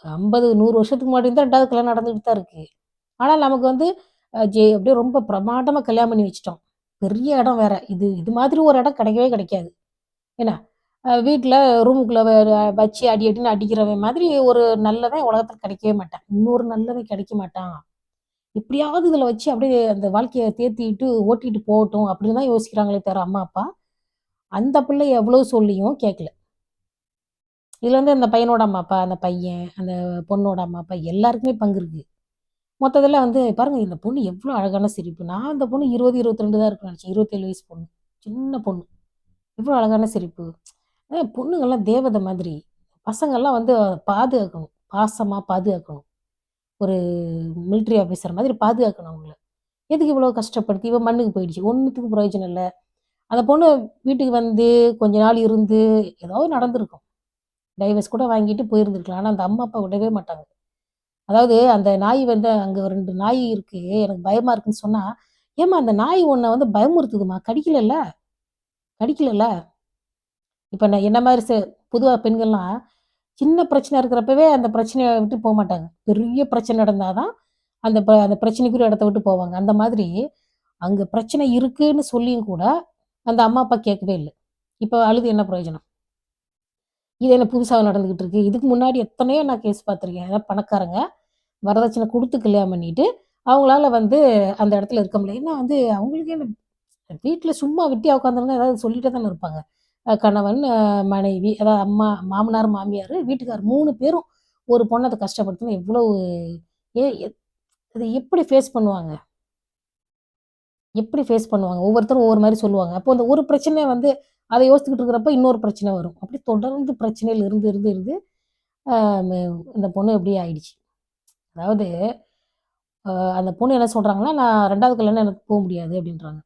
50, 100 வருஷத்துக்கு முன்னாடி தான் 2வது கல்யாணம் நடந்துகிட்டு தான் இருக்கு. ஆனா நமக்கு வந்து அப்படியே ரொம்ப பிரமாண்டமா கல்யாணம் பண்ணி வச்சுட்டோம். பெரிய இடம் வேற. இது இது மாதிரி ஒரு இடம் கிடைக்கவே கிடைக்காது. என்ன? வீட்ல ரூமுக்குள்ள வச்சு அடி அடின்னு அடிக்கிறவன் மாதிரி ஒரு நல்லவன் உலகத்துல கிடைக்கவே மாட்டான். இன்னொரு நல்லவன் கிடைக்க மாட்டான். எப்படியாவது இதுல வச்சு அப்படியே அந்த வாழ்க்கைய தேத்திட்டு ஓட்டிட்டு போகட்டும் அப்படின்னு தான் யோசிக்கிறாங்களே தவிர அம்மா, அப்பா. அந்த பிள்ளை எவ்வளவு சொல்லியும் கேட்கல. இதுல வந்து அந்த பையனோட அம்மா, அப்பா, அந்த பையன், அந்த பொண்ணோட அம்மா, அப்பா எல்லாருக்குமே பங்கு இருக்கு. மொத்தத்துல வந்து பாருங்க இந்த பொண்ணு எவ்வளோ அழகான சிரிப்பு. நான் அந்த பொண்ணு 20, 22 தான் இருக்கும்னு நினைச்சேன். 27 வயசு பொண்ணு. சின்ன பொண்ணு. எவ்வளோ அழகான சிரிப்பு. பொண்ணுங்கலாம் தேவதை மாதிரி. பசங்கள்லாம் வந்து பாதுகாக்கணும். பாசமா பாதுகாக்கணும். ஒரு மிலிட்டரி ஆஃபீசர் மாதிரி பாதுகாக்கணும் அவங்கள. எதுக்கு இவ்வளோ கஷ்டப்படுத்தி இவ மண்ணுக்கு போயிடுச்சு. ஒண்ணுத்துக்கும் பிரயோஜனம் இல்ல. அந்த பொண்ணு வீட்டுக்கு வந்து கொஞ்ச நாள் இருந்து ஏதாவது நடந்திருக்கும். டைவர்ஸ் கூட வாங்கிட்டு போயிருந்திருக்கலாம். ஆனா அந்த அம்மா, அப்பா விடவே மாட்டாங்க. அதாவது அந்த நாய் வந்து அங்க 2 நாய் இருக்கு. எனக்கு பயமா இருக்குன்னு சொன்னா, "ஏம்மா அந்த நாய் உன்ன வந்து பயமுறுத்துதும்மா. கடிக்கலல்ல? கடிக்கலல்ல?" இப்ப நான் என்ன மாரி பொதுவா பெண்கள்லாம் சின்ன பிரச்சனை இருக்கிறப்பவே அந்த பிரச்சனைய விட்டு போமாட்டாங்க. பெரிய பிரச்சனை நடந்தா தான் அந்த பிரச்சனைக்குரிய இடத்த விட்டு போவாங்க. அந்த மாதிரி அங்க பிரச்சனை இருக்குன்னு சொல்லியும் கூட அந்த அம்மா, அப்பா கேட்கவே இல்ல. இப்ப அழுது என்ன பிரயோஜனம்? இது என்ன புதுசா நடந்துகிட்டு இருக்கு. இதுக்கு முன்னாடி எத்தனையோ நான் கேஸ் பார்த்துருக்கேன். அதாவது பணக்காரங்க வரதட்சணை குடுத்து கல்யாணம் பண்ணிட்டு, அவங்களால வந்து அந்த இடத்துல இருக்க முடியல. ஏன்னா வந்து அவங்களுக்கே வீட்ல சும்மா வெட்டியா உட்காந்துருந்தா ஏதாவது சொல்லிட்டே தானே இருப்பாங்க. கணவன், மனைவி அதாவது அம்மா, மாமனார், மாமியாரு, வீட்டுக்கார் 3 பேரும் ஒரு பொண்ண அத கஷ்டப்படுத்தினா எவ்வளவு எ எ அத எப்படி ஃபேஸ் பண்ணுவாங்க? எப்படி ஃபேஸ் பண்ணுவாங்க? ஒவ்வொருத்தரும் ஒவ்வொரு மாரி சொல்லுவாங்க. அப்போ அந்த ஒரு பிரச்சனை வந்து அத யோசிச்சுக்கிட்டு இருக்கிறப்ப இன்னொரு பிரச்சனை வரும். அப்படி தொடர்ந்து பிரச்சனையில இருந்து, இருந்து, இருந்து அ மெ இந்த பொண்ணு இப்படி ஆயிடுச்சு. அதாவது அந்த பொண்ணு என்ன சொல்றாங்கன்னா, "நான் 2வது கல்யாணம் எனக்கு போ முடியாது" அப்படின்றாங்க.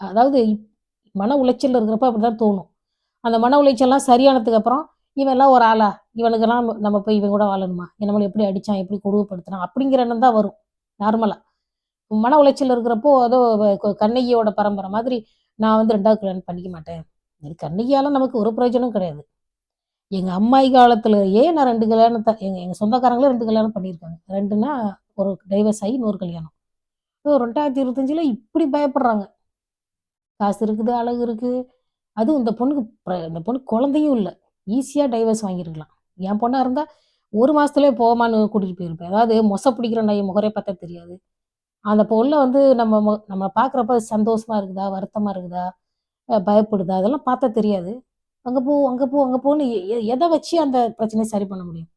அதாவது மன உளைச்சல்ல இருக்கிறப்ப அப்படிதான் தோணும். அந்த மன உளைச்சல்லாம் சரியானதுக்கு அப்புறம், "இவன்லாம் ஒரு ஆளா? இவனுக்கெல்லாம் நம்ம போய் இவன் கூட வாழணுமா? நம்மள எப்படி அடிச்சான்? எப்படி கொடுமைப்படுத்துனான்?" அப்படிங்கிற எண்ணம் தான் வரும், நார்மலா. மன உளைச்சல்ல இருக்கிறப்போ, ஏதோ கண்ணகியோட பரம்பரை மாதிரி, "நான் வந்து 2வது கல்யாணம் பண்ணிக்க மாட்டேன்." இது கண்ணகியால நமக்கு ஒரு பிரயோஜனமும் கிடையாது. எங்க அம்மாயி காலத்திலேயே நான் 2 கல்யாணத்த எங்க எங்க சொந்தக்காரங்களே 2 கல்யாணம் பண்ணியிருக்காங்க. 2ன்னா ஒரு டைவர்ஸ் ஆகி இன்னொரு கல்யாணம். 2025ல இப்படி பயப்படுறாங்க. காசு இருக்குது, அழகு இருக்கு. அதுவும் இந்த பொண்ணுக்கு இந்த பொண்ணுக்கு குழந்தையும் இல்ல. ஈஸியா டைவர்ஸ் வாங்கியிருக்கலாம். என் பொண்ணா இருந்தா 1 மாசத்துலயே போம்மான்னு கூட்டிட்டு போயிருப்பேன். அதாவது மொச பிடிக்கிற நாய் முகரே பார்த்தா தெரியாது. அந்த பொண்ண வந்து நம்ம பார்க்குறப்ப சந்தோஷமா இருக்குதா? வருத்தமா இருக்குதா? பயப்படுதா? அதெல்லாம் பார்த்தா தெரியாது. அங்க போ, அங்க போ, அங்க போன்னு எத வச்சு அந்த பிரச்சனைய சரி பண்ண முடியும்?